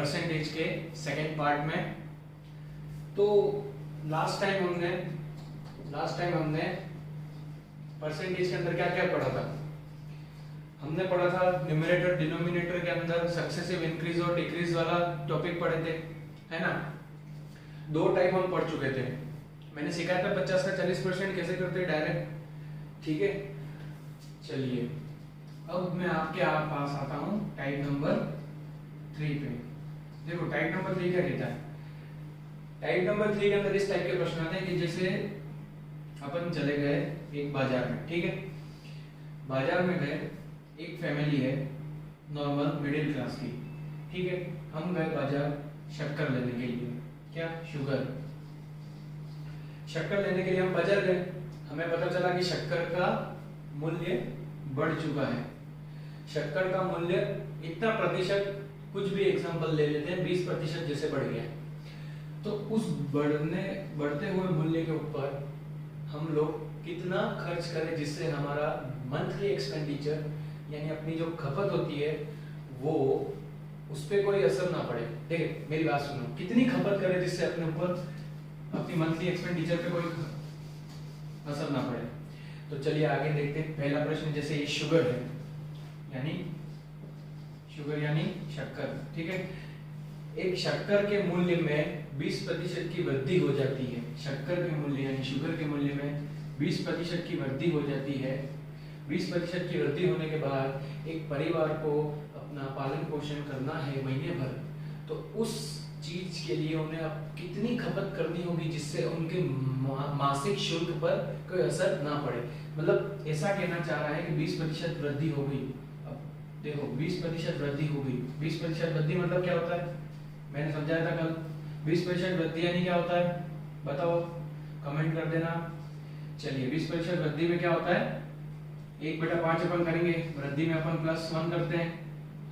Percentage के second part में। तो लास्ट टाइम हमने परसेंटेज के अंदर क्या क्या पढ़ा था? हमने पढ़ा था न्यूमरेटर डिनोमिनेटर के अंदर सक्सेसिव इंक्रीज और डिक्रीज वाला टॉपिक पढ़े थे, है ना। 2 टाइप हम पढ़ चुके थे। मैंने सिखाया था 50 का 40% कैसे करते डायरेक्ट, ठीक है। चलिए अब मैं आपके पास आता हूँ टाइप नंबर 3 पे। देखो टाइप नंबर 3 क्या कहता है। टाइप नंबर 3 के अंदर इस टाइप के प्रश्न आते हैं कि जैसे अपन चले गए एक बाजार में, ठीक है। बाजार में गए, एक फैमिली है नॉर्मल मिडिल क्लास की, ठीक है। हम गए बाजार शक्कर लेने के लिए, क्या शुगर, शक्कर लेने के लिए हम बाजार गए। हमें पता चला कि शक्कर का मूल्य बढ़ चुका है। शक्कर का मूल्य इतना प्रतिशत, कुछ भी एग्जांपल ले लेते हैं, 20% जैसे बढ़ गया। तो उस बढ़ते हुए मूल्य के ऊपर हम लोग कितना खर्च करें जिससे हमारा मंथली एक्सपेंडिचर यानी अपनी जो खपत होती है वो उस पर कोई असर ना पड़े। देखिए मेरी बात सुनो, कितनी खपत करें जिससे अपने ऊपर अपनी मंथली एक्सपेंडिचर पे कोई असर ना पड़े। तो चलिए आगे देखते हैं। पहला प्रश्न, जैसे ये शुगर है यानी शक्कर, ठीक है। एक शक्कर के मूल्य में 20% की वृद्धि हो जाती है। शक्कर के मूल्य यानी शुगर के मूल्य में 20% की वृद्धि हो जाती है। 20% की वृद्धि होने के बाद एक परिवार को अपना पालन पोषण करना है महीने भर, तो उस चीज के लिए उन्हें अब कितनी खपत करनी होगी जिससे उनके मासिक शुल्क पर कोई असर ना पड़े। मतलब ऐसा कहना चाह रहा है कि 20% वृद्धि हो गई। अब देखो 20% वृद्धि हो गई, 20% वृद्धि मतलब क्या होता है, मैंने समझाया था कल। 20% वृद्धि यानी क्या होता है बताओ, कमेंट कर देना। चलिए 20% वृद्धि में क्या होता है, 1/5 अपन करेंगे, वृद्धि में अपन +1 करते हैं।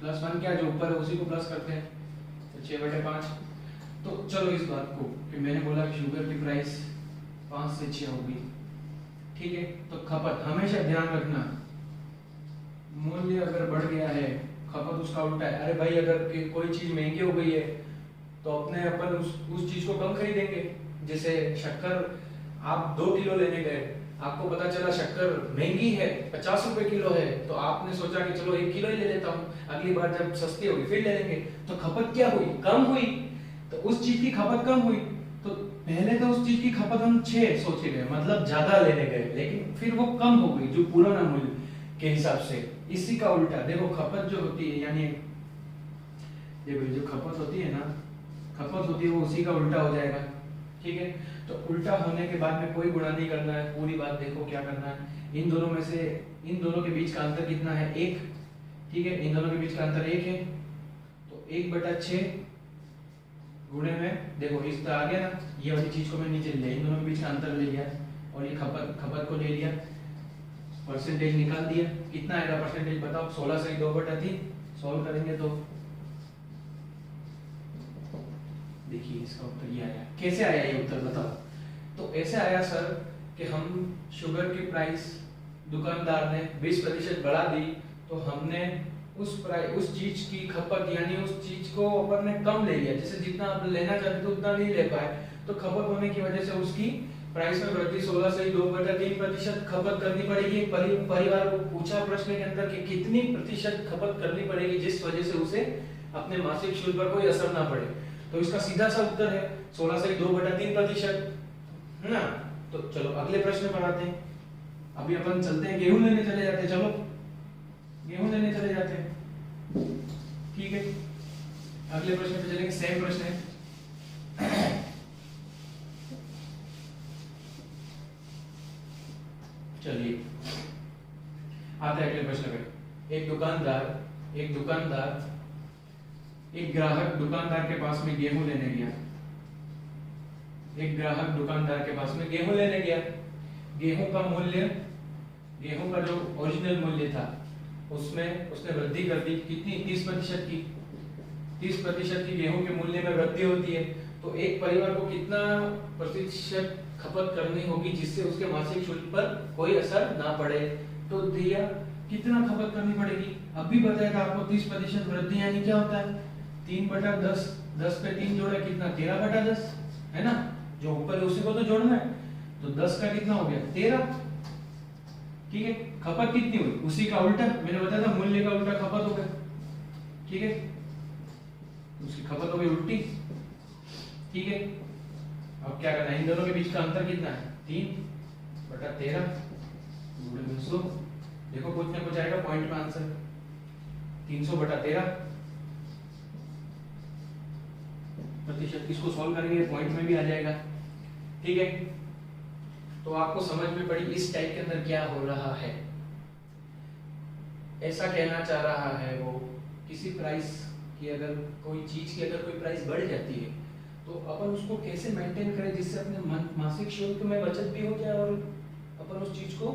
+1 क्या, जो ऊपर है उसी को प्लस करते हैं, तो 6/5। तो चलो इस बात को कि मैंने बोला कि शुगर की प्राइस 5 से 6 होगी, ठीक है। तो खपत हमेशा ध्यान रखना, मूल्य अगर बढ़ गया है खपत उसका उल्टा है। अरे भाई अगर कोई चीज महंगी हो गई है तो अपन उस चीज को कम खरीदेंगे। जैसे शक्कर आप 2 किलो लेने गए, आपको पता चला शक्कर महंगी है, 50 रुपए किलो है, तो आपने सोचा कि चलो 1 किलो ही ले लेता हूँ, अगली बार जब सस्ती होगी फिर ले लेंगे। तो खपत क्या हुई, कम हुई। तो उस चीज की खपत कम हुई, तो पहले तो उस चीज की खपत हम 6 सोचे गए, मतलब ज्यादा लेने गए, लेकिन फिर वो कम हो गई जो पुराना मूल्य के हिसाब से। इसी का उल्टा देखो, खपत जो होती है यानी देखो जो खपत होती है ना, खपत होती है वो उसी का उल्टा हो जाएगा, ठीक है। तो उल्टा होने के बाद में कोई गुणा नहीं करना है, पूरी बात देखो क्या करना है। इन दोनों के बीच का अंतर कितना है, 1, ठीक है। इन दोनों के बीच का अंतर 1 है, तो 1/6 गुणे में देखो इस तरह आ गया ना, ये वाली चीज को मैं नीचे ले, इन दोनों के बीच का अंतर ले लिया और ये खपत को ले लिया, परसेंटेज निकाल दिया। कितना आएगा परसेंटेज बताओ, 16 से 2/3 सॉल्व करेंगे तो देखिए इसका उत्तर ये आया। कैसे आया ये उत्तर बताओ। तो ऐसे आया सर कि हम शुगर की प्राइस दुकानदार ने 20% बढ़ा दी, तो हमने उस चीज की खपत यानी उस चीज को अपन ने कम ले लिया। जैसे जितना आप लेना चाहते थे उतना नहीं ले पाए, तो खपत होने की वजह से उसकी प्राइस में वृद्धि 16 से 2/3% खपत करनी पड़ेगी। परिवार को पूछा प्रश्न के अंदर कि कितनी प्रतिशत खपत करनी पड़ेगी जिस वजह से उसे अपने मासिक शुल्क पर कोई असर ना पड़े। तो इसका सीधा सा उत्तर है 16 से 2/3%, है ना। तो चलो अगले प्रश्न पर आते हैं। अभी अपन चलते हैं, गेहूं लेने चले जाते हैं, चलो गेहूं लेने चले जाते हैं, ठीक है। अगले प्रश्न पे चलेंगे, सेम प्रश्न है। चलिए आते हैं अगले प्रश्न पे। एक ग्राहक दुकानदार के पास में गेहूं लेने गया। गेहूं का जो ओरिजिनल मूल्य था उसमें उसने वृद्धि कर दी, कितनी, 30% की। 30% की गेहूं के मूल्य में वृद्धि होती है, तो एक परिवार को कितना प्रतिशत खपत करनी होगी जिससे उसके मासिक शुल्क पर कोई असर ना पड़े। तो दिया कितना खपत करनी पड़ेगी, अभी बताया था आपको 30% वृद्धि यानी क्या होता है, 3/10, 10 पे 3 जोड़ा कितना 13/10 है ना, जो ऊपर है उसी को तो जोड़ना है, तो 10 का कितना हो गया 13। ठीक है, खपत कितनी हुई उसी का उल्टा, मैंने बताया था मूल्य का उल्टा खपत हो गया। ठीक है, उसकी खपत हो गई उल्टी। ठीक है, अब क्या करना है, इन दोनों के बीच का अंतर कितना है 3/13 गुणे 200। देखो कुछ ना कुछ आएगा पॉइंट में आंसर, 300/13 प्रतिशत। इसको सॉल्व करेंगे पॉइंट में भी आ जाएगा। ठीक है, तो आपको समझ में पड़ी इस टाइप के अंदर क्या हो रहा है। ऐसा कहना चाह रहा है वो किसी प्राइस की, अगर कोई चीज की अगर कोई प्राइस बढ़ जाती है तो अपन उसको कैसे मेंटेन करें जिससे अपने मासिक शुल्क में बचत भी हो जाए और अपन उस चीज को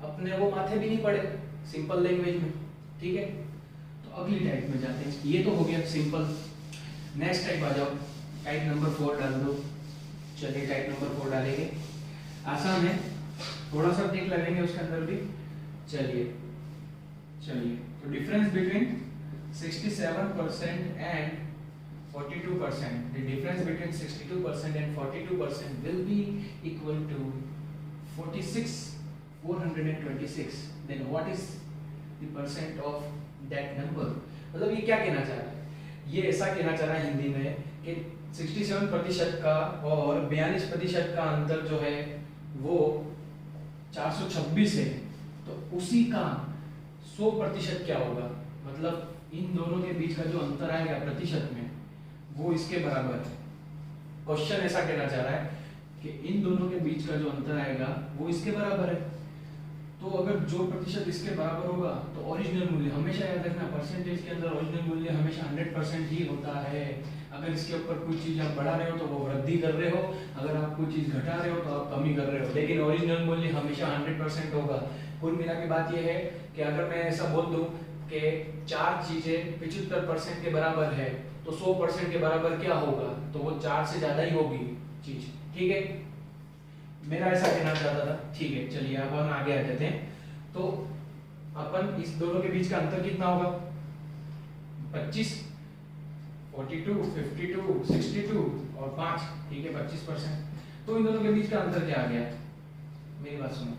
अपने वो माथे भी नहीं पड़े, सिंपल लैंग्वेज में। ठीक है, तो अगली टाइप में जाते हैं। ये तो हो गया सिंपल। नेक्स्ट टाइप आ जाओ, टाइप नंबर 4 डाल दो। चलिए टाइप नंबर 4 डालेंगे, आसान है, थोड़ा सा टिक लगेंगे उसके अंदर भी। चलिए तो difference between 67% and 42%, the difference between 62% and 42% will be equal to 46,426. Then what is the percent of that number? मतलब ये क्या कहना चाह रहा है, ये ऐसा कहना चाह रहा है हिंदी में कि 67% का और 42% का अंतर जो है वो 426 है, तो उसी का 100% क्या होगा, मतलब इन दोनों के बीच का जो अंतर आएगा प्रतिशत में वो इसके बराबर है। क्वेश्चन ऐसा कहना चाह रहा है कि इन दोनों के बीच का जो अंतर आएगा वो इसके बराबर है। तो अगर जो प्रतिशत इसके बराबर होगा तो ओरिजिनल मूल्य, हमेशा याद रखना परसेंटेज के अंदर ओरिजिनल मूल्य हमेशा 100% ही होता है। अगर इसके ऊपर कोई चीज आप बढ़ा रहे हो तो वो वृद्धि कर रहे हो, अगर आप कोई चीज घटा रहे हो तो आप कमी कर रहे हो, लेकिन ओरिजिनल मूल्य हमेशा 100% होगा। कुल मिला के बात यह है कि अगर मैं ऐसा बोल दूं कि 4 चीजें 75% के बराबर है तो 100% के बराबर क्या होगा, तो वो 4 से ज्यादा ही होगी चीज। ठीक है, मेरा ऐसा कहना चाहता था। ठीक है, चलिए अब हम आगे आ जाते हैं। तो अपन इस दोनों के बीच का अंतर कितना होगा 25, 42, 52, 62 और 5। ठीक है, 25%। तो इन दोनों के बीच का अंतर क्या आ गया, मेरी बात सुनो,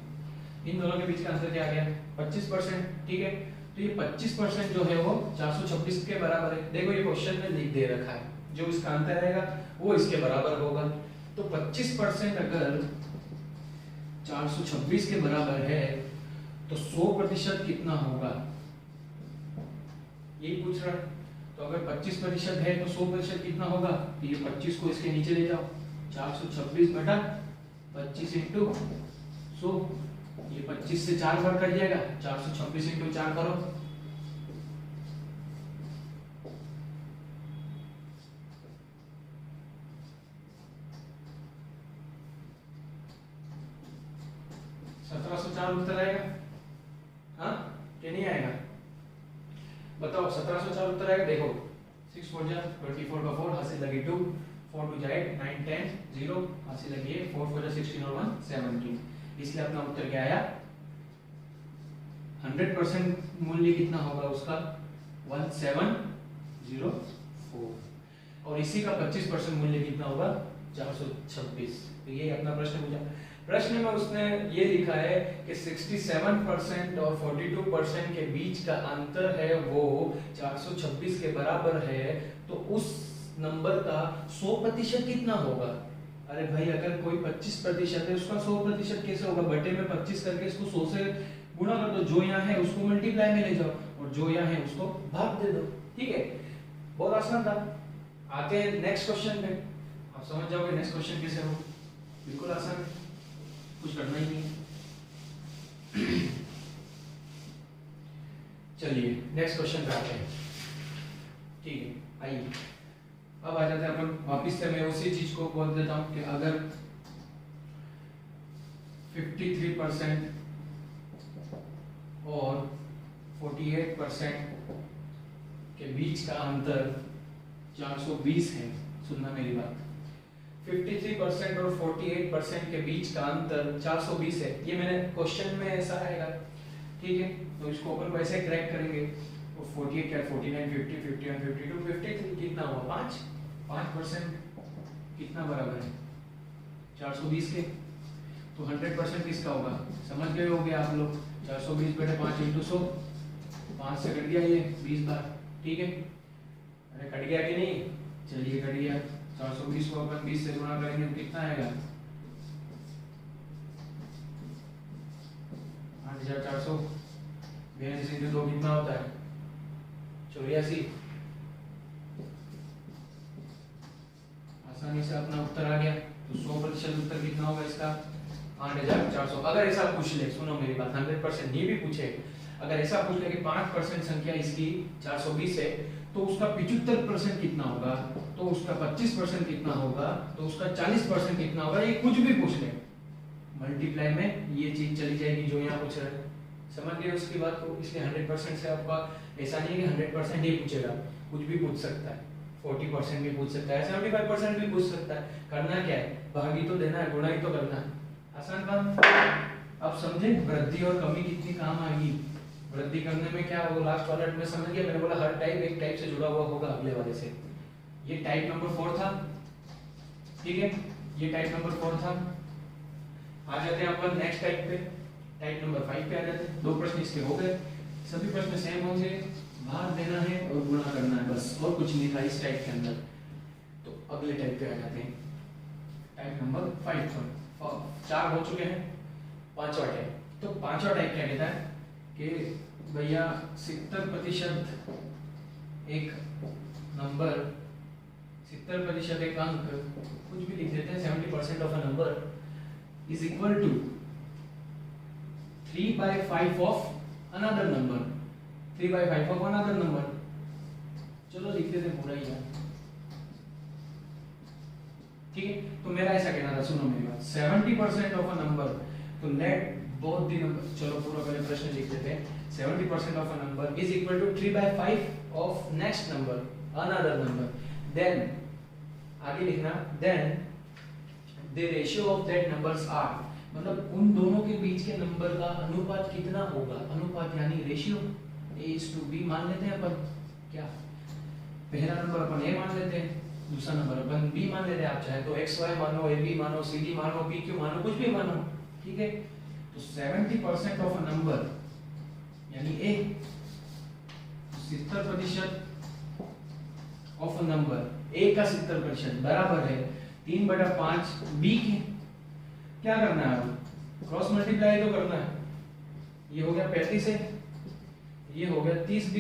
इन दोनों के बीच का अंतर क्या आ गया 25%। ठीक है, तो ये 25% जो है वो 426 के बराबर है। देखो ये क्वेश्चन में लिख दे रखा है, जो इसका अंतर रहेगा वो इसके बराबर होगा। तो 25% अगर 426 के बराबर है तो 100% कितना होगा, यही पूछ रहा है। तो अगर 25% है तो 100% कितना होगा, तो ये 25 को इसके नीचे ले जाओ, 426/25 इंटू 100, ये 25 से 4 बार कट जाएगा, 426 इंटू 4 करो, उत्तर आएगा। हाँ क्या नहीं आएगा, बताओ 1704 उत्तर आएगा। देखो 6 4 जा 24 का 4 हासिल लगी 2, 4 2 जा 8 9 10 0 हासिल लगी 4 4 जा 16 और 1 17, इसलिए अपना उत्तर क्या आया 100% मूल्य कितना होगा उसका 1704, और इसी का 25% मूल्य कितना होगा 426। तो ये अपना प्रश्न पूछा। प्रश्न में उसने ये लिखा है कि 67% और 42% के बीच का अंतर है वो 426 के बराबर है, तो उस नंबर का 100% कितना होगा। अरे भाई अगर कोई 25% है उसका 100% कैसे होगा, बटे में 25 करके इसको 100 से गुणा कर दो, जो यहाँ है उसको मल्टीप्लाई में ले जाओ और जो यहाँ है उसको भाग दे दो। ठीक है, बहुत आसान था। आते हैं नेक्स्ट क्वेश्चन पे, आप समझ जाओगे नेक्स्ट क्वेश्चन कैसे हो, बिल्कुल आसान है, कुछ करना ही नहीं है। चलिए नेक्स्ट क्वेश्चन पे आते हैं। ठीक है, आइए अब आ जाते हैं अपन वापिस से, मैं उसी चीज को बोल देता हूं कि अगर 53% और 48% के बीच का अंतर 420 है, सुनना मेरी बात, 53% और 48% के बीच का अंतर 420 है, ये मैंने क्वेश्चन में ऐसा आएगा। ठीक है, तो इसको अपन वैसे क्रैक करेंगे। 48 क्या 49 50 51 52 53 कितना हुआ 5% कितना बराबर है 420 के। तो 100% किसका होगा समझ गए होगे आप लोग। 420 बटे 5 इंटू 100, 5 से कट गया ये 20 बार, ठीक है। अरे कट गया कि नहीं, चलिए कट गया। 420 को अपन 20 से गुणा करेंगे तो कितना आएगा 8400। 42 इंटू 2 कितना होता है 84। आसानी से अपना उत्तर आ गया। तो 100% उत्तर कितना होगा इसका 8400। अगर ऐसा पूछ ले, सुनो मेरी बात, 100% ये भी पूछे, अगर ऐसा पूछ ले कि 5% संख्या इसकी 420 है तो उसका 75% कितना होगा, तो उसका 25% कितना होगा, तो उसका 40% कितना होगा, ये कुछ भी पूछ ले, मल्टीप्लाई में ये चीज चली जाएगी जो यहाँ पूछ रहा है। समझ गए उसकी बात को। इसलिए 100% से आपका ऐसा नहीं है कि 100% ही पूछेगा, कुछ भी पूछ सकता है, 40% भी पूछ सकता है, 75% भी पूछ सकता है। करना क्या है, भाग ही तो देना है, गुणा ही तो करना है, आसान बात। अब समझे वृद्धि और कमी कितनी काम आएगी। वृद्धि करने में क्या होगा, लास्ट वाला में समझ गया, मैंने बोला हर टाइप एक टाइप से जुड़ा हुआ होगा अगले वाले से। ये टाइप नंबर 4 था, ठीक है, ये टाइप नंबर 4 था। आ जाते हैं अपन नेक्स्ट टाइप पे, टाइप नंबर 5 पे आ जाते हैं। 2 प्रश्न इसके हो गए, सभी प्रश्न सेम होंगे, भाग देना है और गुणा करना है, बस और कुछ नहीं था इस टाइप के अंदर। तो अगले टाइप पे आ जाते हैं, टाइप नंबर 5 पर 4 हो चुके हैं, 5वां टाइप। तो 5वां टाइप क्या कहता है कि भैया 70% एक नंबर, 70% एक अंक, कुछ भी लिख देते हैं, 70% of a number is equal to 3/5 of another number, 3/5 of another number. चलो लिख देते हैं पूरा ही यार, ठीक है। तो मेरा ऐसा कहना था, सुनो मेरी बात, 70% ऑफ अ नंबर, तो लेट बोथ द नंबर, चलो पूरा पहले प्रश्न लिख देते हैं। 70% of a number is equal to 3/5 of next number, another number, then आगे लिखना, then the ratio of that numbers are, मतलब उन दोनों के बीच के नंबर का अनुपात कितना होगा, अनुपात यानी रेशियो, A:B मान लेते हैं अपन, क्या पहला नंबर अपन A मान लेते हैं, दूसरा नंबर अपन B मान लेते हैं, आप चाहे तो XY मानो, AB मानो, CD मानो, PQ मानो, कुछ भी मानो, ठीक है। तो 70% ऑफ अ नंबर यानी A, 70% of a number, A का 70% बराबर है 3/5 B के। क्या करना है, अब क्रॉस मल्टीप्लाई तो करना है। ये हो गया 35 है, ये हो गया 30 B,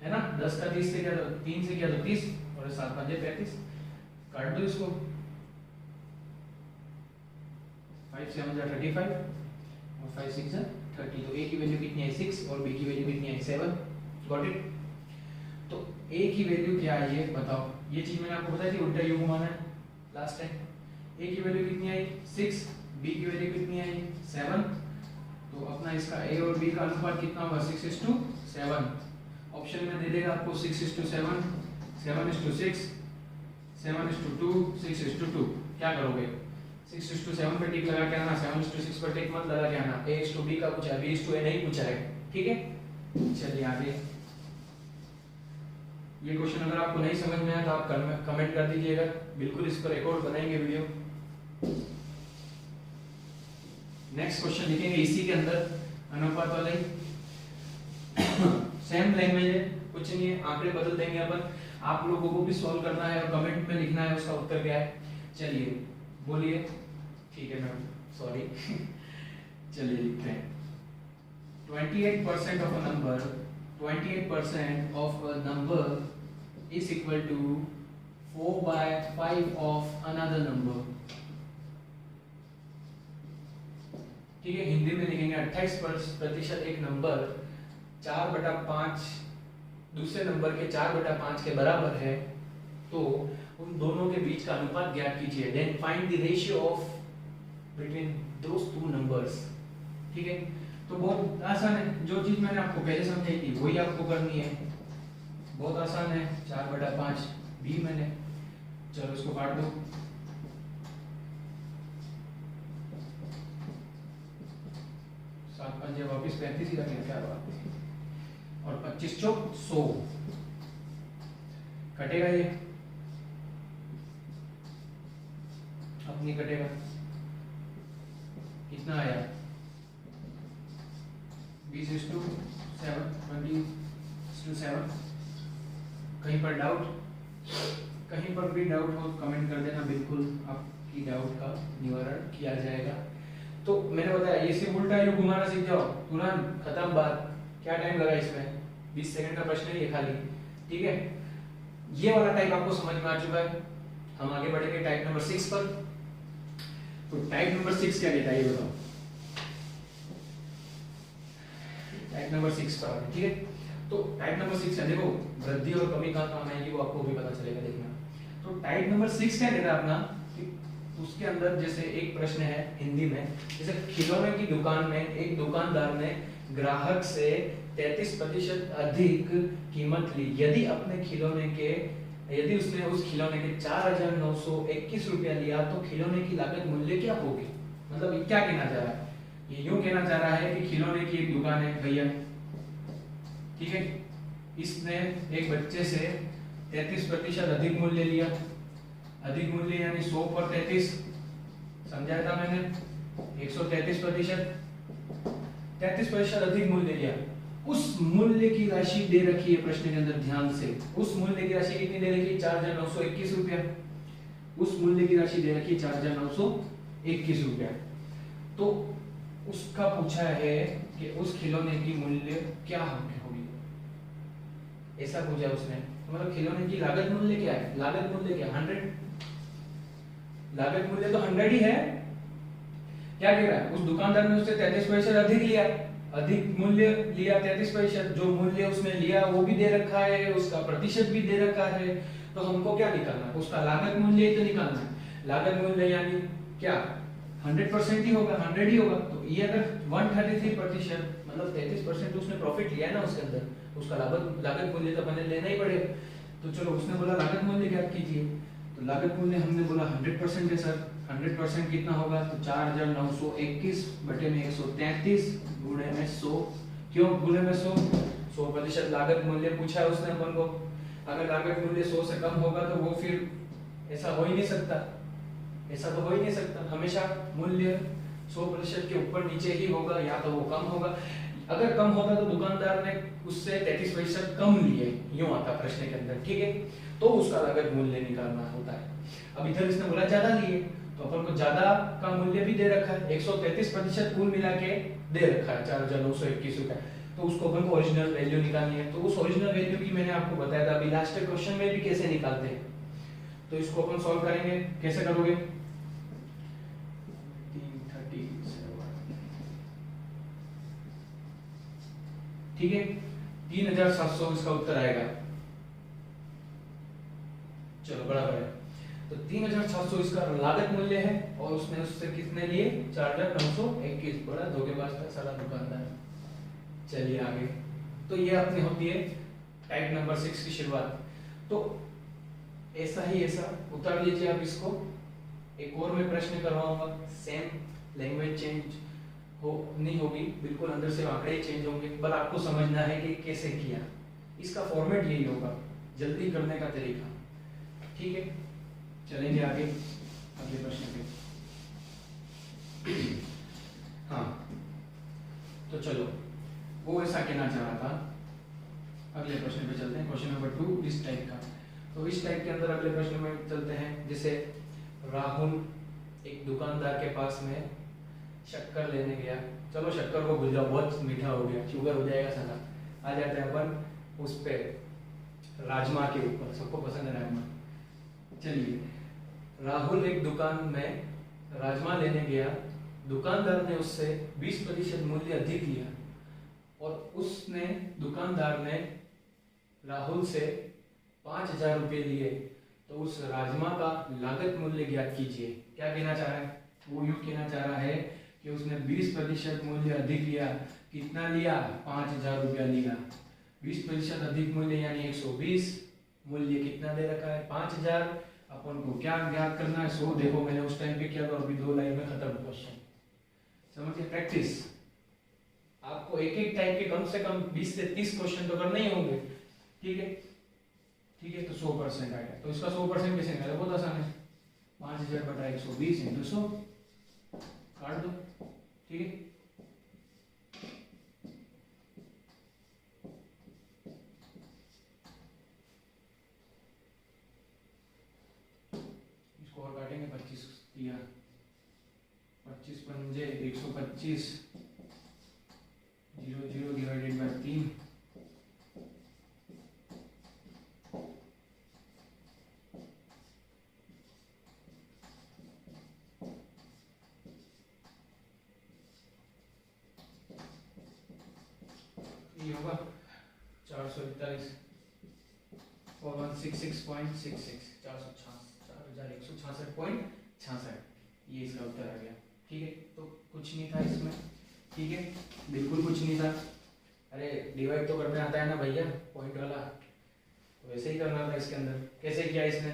है ना। 10 का 30 से क्या, 3 से क्या तो 30, और 7 5 35, काट दो इसको, 5 से 35 और 5 6 30। तो A की वैल्यू कितनी है 6 और B की वैल्यू कितनी है 7, गॉट इट। तो A की वैल्यू क्या है ये बताओ, ये चीज मैंने आपको बताई थी, उल्टा यू घुमाना है लास्ट टाइम। A की वैल्यू कितनी आई 6, B की वैल्यू कितनी आई 7, तो अपना इसका A और B का अनुपात कितना होगा 6:7। ऑप्शन में दे देगा आपको 6:7, 7:6, 7:2, 6:2। क्या करोगे, 6:7 पे टिक लगा के आना, 7:6 पर टिक मत लगा के आना। A:B का पूछा है, B:A नहीं पूछा है, ठीक है। चलिए आगे, ये क्वेश्चन अगर आपको नहीं समझ में आया तो आप कमेंट कर दीजिएगा, बिल्कुल इस पर एक और बनाएंगे वीडियो। नेक्स्ट क्वेश्चन लिखेंगे इसी के अंदर, अनुपात वाला ही, सेम लैंग्वेज है, कुछ नहीं है, आंकड़े बदल देंगे अपन। आप लोगों को भी सॉल्व करना है और कमेंट में लिखना है उसका उत्तर क्या है। चलिए बोलिए, ठीक है मैम, सॉरी चलिए लिखते हैं 28% of a number, 28% of a number is equal to 4/5 of another number, ठीक है। हिंदी में लिखेंगे 28% एक नंबर 4/5 दूसरे नंबर के 4/5 के बराबर है, तो उन दोनों के बीच का अनुपात ज्ञात कीजिए। Then find the ratio of between those two numbers, ठीक है। तो बहुत आसान है, जो चीज मैंने आपको पहले समझाई थी वही आपको करनी है, बहुत आसान है। 4/5 B मैंने, चलो इसको काट दो, 7 5 वापिस 35 ही रखें, क्या बात है। और 25 चौक 100 कटेगा, ये अब नहीं कटेगा, कितना आया 20:7 20:7। कहीं पर डाउट, कहीं पर भी डाउट हो कमेंट कर देना, बिल्कुल आपकी डाउट का निवारण किया जाएगा। तो मैंने बताया ये सिर्फ उल्टा यू घुमाना सीख जाओ, तुरंत खत्म बात। क्या टाइम लगा इसमें, 20 सेकंड का प्रश्न है ये खाली, ठीक है। ये वाला टाइप आपको समझ में आ चुका है। हम आगे बढ़ेंगे टाइप नंबर 6 पर। तो टाइप नंबर 6 क्या कहता है ये बताओ, टाइप नंबर 6 पर आगे, ठीक है। तो टाइप नंबर 6 है, देखो वृद्धि और कमी कहाँ काम आएगी वो आपको भी पता चलेगा, देखना। तो टाइप नंबर 6 क्या कहता है अपना, उसके अंदर जैसे एक प्रश्न है हिंदी में, जैसे खिलौने की दुकान में एक दुकानदार ने ग्राहक से 33% अधिक कीमत ली, यदि उसने उस खिलौने के 4,921 रुपया लिया तो खिलौने की लागत मूल्य क्या होगी। मतलब ये क्या कहना चाह रहा है, ये यूं कहना चाह रहा है कि खिलौने की एक दुकान है भैया, ठीक है, इसने एक बच्चे से 33% अधिक मूल्य लिया, अधिक मूल्य यानी 100 पर 33, समझाया था मैंने, 133%, 33% अधिक मूल्य लिया। उस मूल्य की राशि दे रखी है प्रश्न के अंदर, ध्यान से, उस मूल्य की राशि कितनी दे रखी है, 4,921 रुपया। उस मूल्य की राशि दे रखी है 4,921 रुपया। तो उसका पूछा है कि उस खिलौने की मूल्य क्या होगी, ऐसा पूछा उसने। मतलब खिलौने की लागत मूल्य क्या है, लागत मूल्य क्या 100, लागत मूल्य तो 100 ही है। क्या कह रहा है, उस दुकानदार ने उससे 33% अधिक लिया, अधिक मूल्य लिया 33%, जो मूल्य उसने लिया वो भी दे रखा है, उसका प्रतिशत भी दे रखा है। तो हमको क्या निकालना है, उसका लागत मूल्य ही तो निकालना है। लागत मूल्य यानी क्या 100% ही होगा, 100 ही होगा। तो ये अगर 133% मतलब 33% तो उसने प्रॉफिट लिया है ना उसके अंदर, उसका लागत मूल्य तो अपने लेना ही पड़ेगा। तो चलो उसने बोला लागत मूल्य ज्ञात कीजिए, तो लागत मूल्य हमने बोला 100% है सर। 100% कितना होगा, तो 4,921 बटे में 133 गुणे में 100। क्यों गुणे में 100, 100% लागत मूल्य पूछा है उसने अपन को। अगर लागत मूल्य 100 से कम होगा तो वो फिर ऐसा हो ही नहीं सकता, ऐसा तो हो ही नहीं सकता, हमेशा मूल्य 100% के ऊपर नीचे ही होगा, या तो वो कम होगा। अगर कम होता तो दुकानदार ने उससे 33% कम लिए, यूं आता प्रश्न के अंदर, ठीक है। तो उसका लागत मूल्य निकालना होता है। अब इधर इसने बोला ज्यादा लिए, तो अपन को ज्यादा का मूल्य भी दे रखा है, 133% कुल मिला के दे रखा है 4,921 रुपया। तो उसको अपन को ओरिजिनल वैल्यू निकालनी है। तो उस ओरिजिनल वैल्यू की मैंने आपको बताया था अभी लास्ट क्वेश्चन में भी कैसे निकालते हैं। तो इसको अपन सॉल्व करेंगे, कैसे करोगे, 337, ठीक है, 3,700 इसका उत्तर आएगा। चलो बराबर है, तो 3,700 इसका लागत मूल्य है, और उसने उससे कितने लिए 4,921। बड़ा धोखेबाज था सारा दुकानदार। चलिए आगे, तो ये अपनी होती है टाइप नंबर 6 की शुरुआत। तो ऐसा ही ऐसा उतार लीजिए आप इसको। एक और मैं प्रश्न करवाऊंगा, सेम लैंग्वेज चेंज हो नहीं होगी, बिल्कुल अंदर से आंकड़े ही चेंज होंगे, पर आपको समझना है कि कैसे किया। इसका फॉर्मेट यही होगा, जल्दी करने का तरीका, ठीक है। चलेंगे आगे अगले प्रश्न पे। हाँ तो चलो, वो ऐसा कहना चाह रहा था। अगले प्रश्न पे चलते हैं, क्वेश्चन नंबर 2 इस टाइप का। तो इस टाइप के अंदर अगले प्रश्न में चलते हैं। जैसे राहुल एक दुकानदार के पास में शक्कर लेने गया, चलो शक्कर को भूल जाओ, बहुत मीठा हो गया, शुगर हो जाएगा सारा। आ जाते हैं अपन उस पे राजमा के ऊपर, सबको पसंद है राजमा। चलिए, राहुल एक दुकान में राजमा लेने गया, दुकानदार ने उससे 20% मूल्य अधिक लिया, और उसने दुकानदार ने राहुल से 5,000 रुपये लिए। तो उस राजमा का लागत मूल्य ज्ञात कीजिए। क्या कहना चाह रहा है, वो यूं कहना चाह रहा है कि उसने 20% मूल्य अधिक लिया। कितना लिया, 5,000 रुपया लिया। 20% अधिक मूल्य यानी 120, मूल्य कितना दे रखा है 5,000। अपन को क्या ज्ञात करना है, 100। देखो मैंने उस टाइम पे किया तो अभी 2 लाइन में खत्म क्वेश्चन, समझिए। प्रैक्टिस आपको एक एक टाइप के कम से कम 20 से 30 क्वेश्चन तो करने ही होंगे, ठीक है। ठीक है, तो 100% आएगा। तो इसका 100% कैसे निकालें, बहुत आसान है, 5000/120 × 100 काट दो, ठीक है। इसको और काटेंगे, 25 दिया, 25 पंजे 125, 0/3, ये होगा 441 और 166.66, 4166.66, ये इसका उत्तर आ गया, ठीक है। तो कुछ नहीं था इसमें, ठीक है, बिल्कुल कुछ नहीं था। अरे डिवाइड तो करने आता है ना भैया, पॉइंट वाला, तो वैसे ही करना था इसके अंदर। कैसे किया इसने,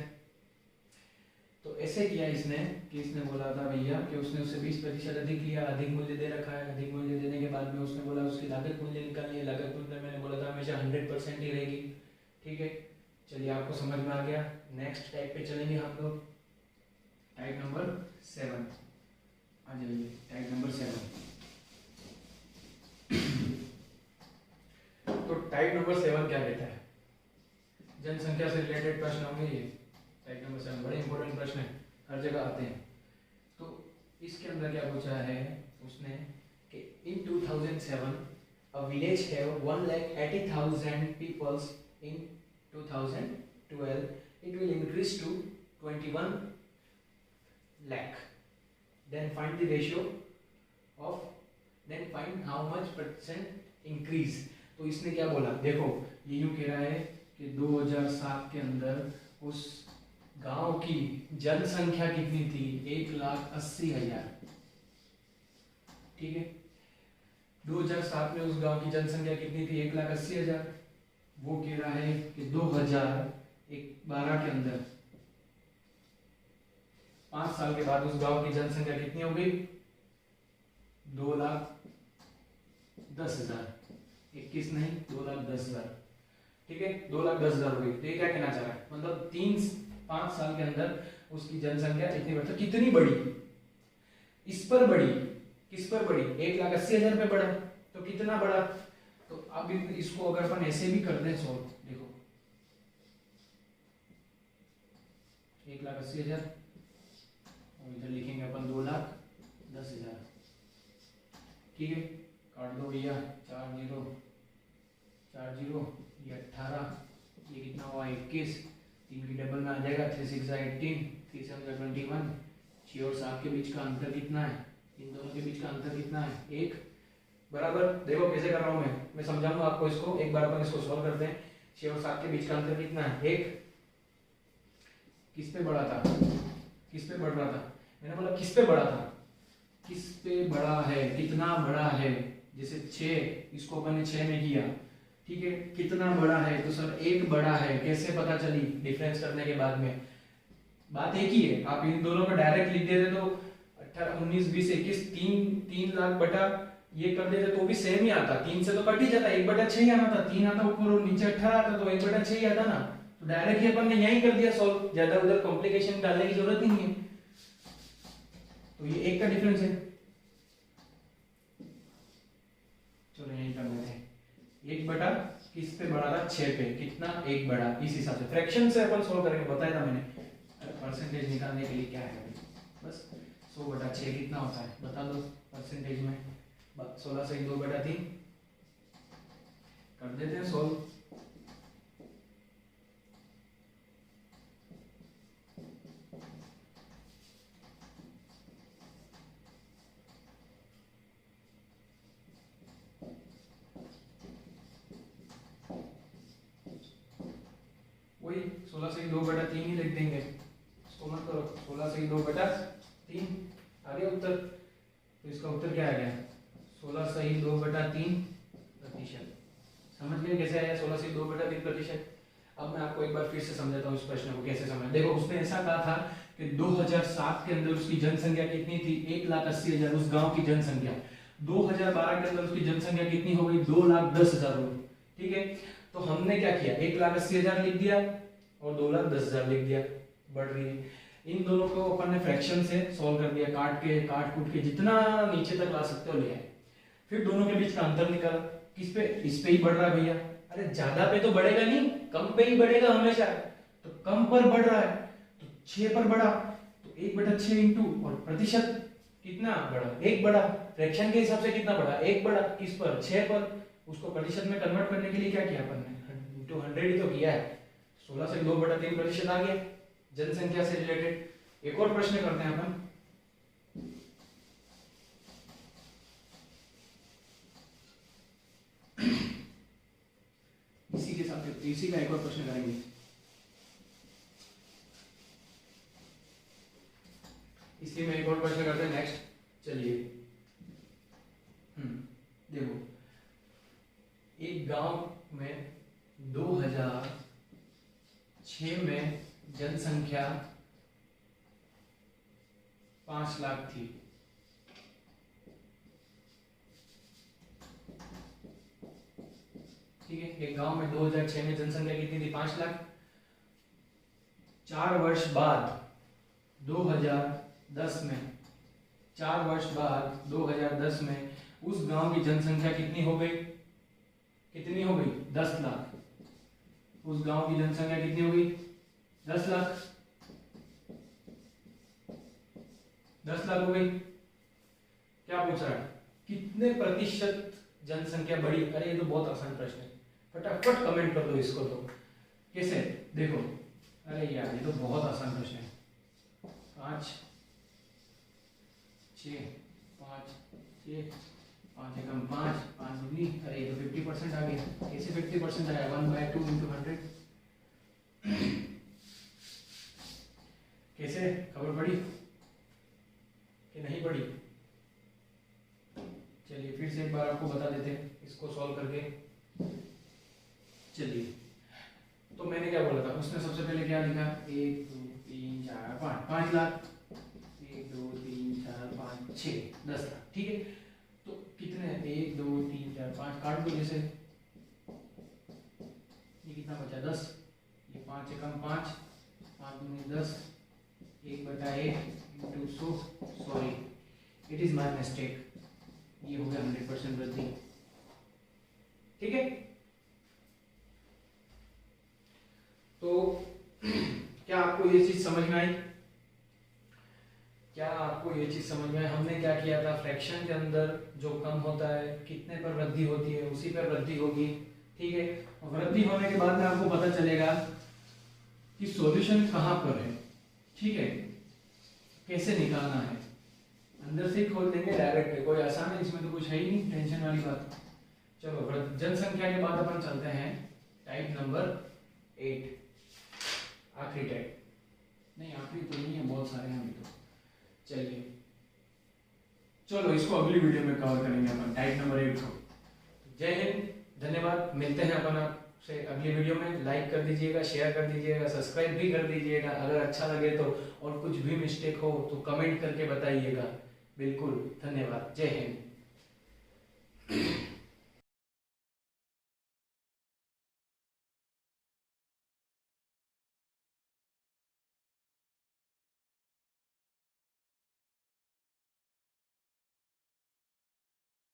तो ऐसे किया इसने कि इसने बोला था भैया कि उसने उससे 20% अधिक लिया, अधिक मूल्य दे रखा है। अधिक मूल्य देने के बाद में उसने बोला उसकी लागत मूल्य निकालनी है। लागत मूल्य मैंने बोला था हमेशा 100% ही रहेगी, ठीक है। चलिए आपको समझ में आ गया। नेक्स्ट टाइप पे चलेंगे हम लोग, टाइप नंबर 7 आ जाइए, टाइप नंबर 7। तो टाइप नंबर 7 क्या कहता है, जनसंख्या से रिलेटेड प्रश्न होंगे ये। टाइप नंबर 7 बड़े इंपॉर्टेंट प्रश्न है, हर जगह आते हैं। तो इसके अंदर क्या पूछा है उसने कि इन 2007 a village have 1,80,000 people, in 2012 it will increase to 21 lakh, then find the ratio of, then find how much percent increase। तो इसने क्या बोला, देखो ये यूं कह रहा है कि 2007 के अंदर उस गांव की जनसंख्या कितनी थी, 1,80,000, ठीक है। 2007 में उस गांव की जनसंख्या कितनी थी, 1,80,000। वो कह रहा है कि 2012 के अंदर 5 साल के बाद उस गांव की जनसंख्या कितनी हो गई, 2,10,000, 21 नहीं 2,10,000, ठीक है, 2,10,000 हो गई। तो ये क्या कहना चाह रहा है, मतलब 5 साल के अंदर उसकी जनसंख्या इतनी बढ़ी, कितनी बड़ी, इस पर बड़ी, किस पर बड़ी, 1,80,000 पे बढ़ा, तो कितना बढ़ा। तो अब इसको अगर अपन ऐसे भी कर दें सॉल्व, देखो 1,80,000 और इधर लिखेंगे अपन 2,10,000, ठीक है। काट दो भैया, 4 0 4 0, ये 18, ये कितना हुआ 21, 3 की डबल में आ जाएगा, 3 6 18, 3 7 21, 6 और 7 के बीच का अंतर कितना है, इन दोनों के बीच का अंतर कितना है, 1 बराबर। देखो कैसे कर रहा हूँ मैं समझाऊंगा आपको इसको, एक बार अपन इसको सॉल्व करते हैं। 6 और 7 के बीच का अंतर कितना है, 1। किस पे बढ़ा था, किस पे बढ़ रहा था, मैंने बोला किस पे बढ़ा था, किस पे बढ़ा है, कितना बड़ा है। जैसे 6, इसको अपन ने 6 में किया, ठीक है, कितना बड़ा है, तो सर 1 बड़ा है। कैसे पता चली, डिफरेंस करने के बाद में, बात एक ही है। आप इन दोनों को डायरेक्ट लिख देते तो 18 19 20 21 3 लाख बटा ये कर देते तो भी सेम ही आता, 3 से तो कट ही जाता, 1/6 ही आना था, 3 आता ऊपर और नीचे 18 आता, तो 1/6 ही आता ना। तो डायरेक्ट ही अपन ने यही कर दिया सॉल्व, ज्यादा उधर कॉम्प्लिकेशन डालने की जरूरत ही नहीं है। तो ये 1 का डिफरेंस है, चलो यही कर लेते हैं। 1 बटा किस पे बढ़ा था, 6 पे, कितना 1 बड़ा, इस हिसाब से फ्रैक्शन से अपन सोल्व करेंगे, बताया था मैंने। परसेंटेज निकालने के लिए क्या है, बस 100/6 कितना होता है बता दो परसेंटेज में, 16 से 2/3 कर देते हैं सोल्व। वही 16 से 2/3 ही लिख देंगे, इसको मत करो। 16 से 2/3 आ गया उत्तर। तो इसका उत्तर क्या आ गया, 16 से 2/3%। समझ गए कैसे आया 16 से 2/3%। अब मैं आपको एक बार फिर से समझाता हूँ इस प्रश्न को कैसे समझ। देखो उसने ऐसा कहा था कि 2007 के अंदर उसकी जनसंख्या कितनी थी, 1,80,000 उस गांव की जनसंख्या। 2012 के अंदर उसकी जनसंख्या कितनी हो गई, 2,10,000 हो गई। ठीक है, तो हमने क्या किया, 1,80,000 लिख दिया और 2,10,000 लिख दिया, बढ़ रही है। इन दोनों को अपन ने फ्रैक्शन से सॉल्व कर दिया, काट कूट के जितना नीचे तक ला सकते हो ले आए। फिर दोनों के बीच का अंतर निकाला, किस पे, इस पे ही बढ़ रहा है भैया। अरे ज्यादा पे तो बढ़ेगा नहीं, कम पे ही बढ़ेगा हमेशा, तो कम पर बढ़ रहा है तो 6 पर बढ़ा, तो 1/6 इंटू और प्रतिशत कितना बढ़ा, 1 बढ़ा। फ्रैक्शन के हिसाब से कितना बढ़ा, 1 बढ़ा, किस पर, 6 पर। उसको प्रतिशत में कन्वर्ट करने के लिए क्या किया अपन ने, इंटू 100 ही तो किया है। 16 से 2/3% आ गया जनसंख्या से रिलेटेड। एक और प्रश्न करते हैं अपन, इसी के साथ इसी का एक और प्रश्न करेंगे। इसी में एक और प्रश्न करते हैं नेक्स्ट। चलिए देखो, एक गांव में 2006 में जनसंख्या 5 लाख थी। ठीक है, एक गांव में 2006 में जनसंख्या कितनी थी, 5 लाख। 4 वर्ष बाद 2010 में, 4 वर्ष बाद 2010 में उस गांव की जनसंख्या कितनी हो गई, कितनी हो गई, 10 लाख। उस गांव की जनसंख्या कितनी हो गई, 10 लाख। 10 लाख हो गई। क्या पूछ रहा है, कितने प्रतिशत जनसंख्या बढ़ी। अरे ये तो बहुत आसान प्रश्न है, फटाफट कमेंट कर दो इसको। तो कैसे, देखो, अरे यार ये तो बहुत आसान प्रश्न है। 5 6 5 6 5 एकम 5 5 दूनी, अरे ये तो 50% आ गया। कैसे 50% आया, 1/2 इंटू 100। कैसे, खबर पड़ी कि नहीं पड़ी। चलिए फिर से एक बार आपको बता देते हैं इसको सॉल्व करके। चलिए, तो मैंने क्या बोला था, उसने सबसे पहले क्या लिखा, 1 2 3 4 5, 5 लाख। 1 2 3 4 5 6 10 लाख। ठीक है, तो कितने, 1 2 3 4 5 काट दो जैसे, ये कितना बचा, 10। ये 5 एकम 5 5 दूनी 10, 1/1 into 100। Sorry, it is my mistake, ये हो गया 100% वृद्धि। ठीक है, तो क्या आपको ये चीज समझ में आई, क्या आपको ये चीज समझ में आई। हमने क्या किया था, फ्रैक्शन के अंदर जो कम होता है, कितने पर वृद्धि होती है, उसी पर वृद्धि होगी। ठीक है, और वृद्धि होने के बाद में आपको पता चलेगा कि सॉल्यूशन कहाँ पर है। ठीक है, कैसे निकालना है, अंदर से ही खोल देंगे डायरेक्ट, कोई आसान है इसमें तो कुछ है ही नहीं, टेंशन वाली बात। चलो, जनसंख्या के बाद अपन चलते हैं टाइप नंबर 8, आखिरी टाइप। नहीं आखिरी तो नहीं है, बहुत सारे हैं अभी तो। चलिए, चलो इसको अगली वीडियो में कवर करेंगे अपन, टाइप नंबर 8 को। जय हिंद, धन्यवाद। मिलते हैं अपन आपसे अगली वीडियो में। लाइक कर दीजिएगा, शेयर कर दीजिएगा, सब्सक्राइब भी कर दीजिएगा। अगर अच्छा लगे तो, और कुछ भी मिस्टेक हो तो कमेंट करके बताइएगा। बिल्कुल, धन्यवाद, जय हिंद।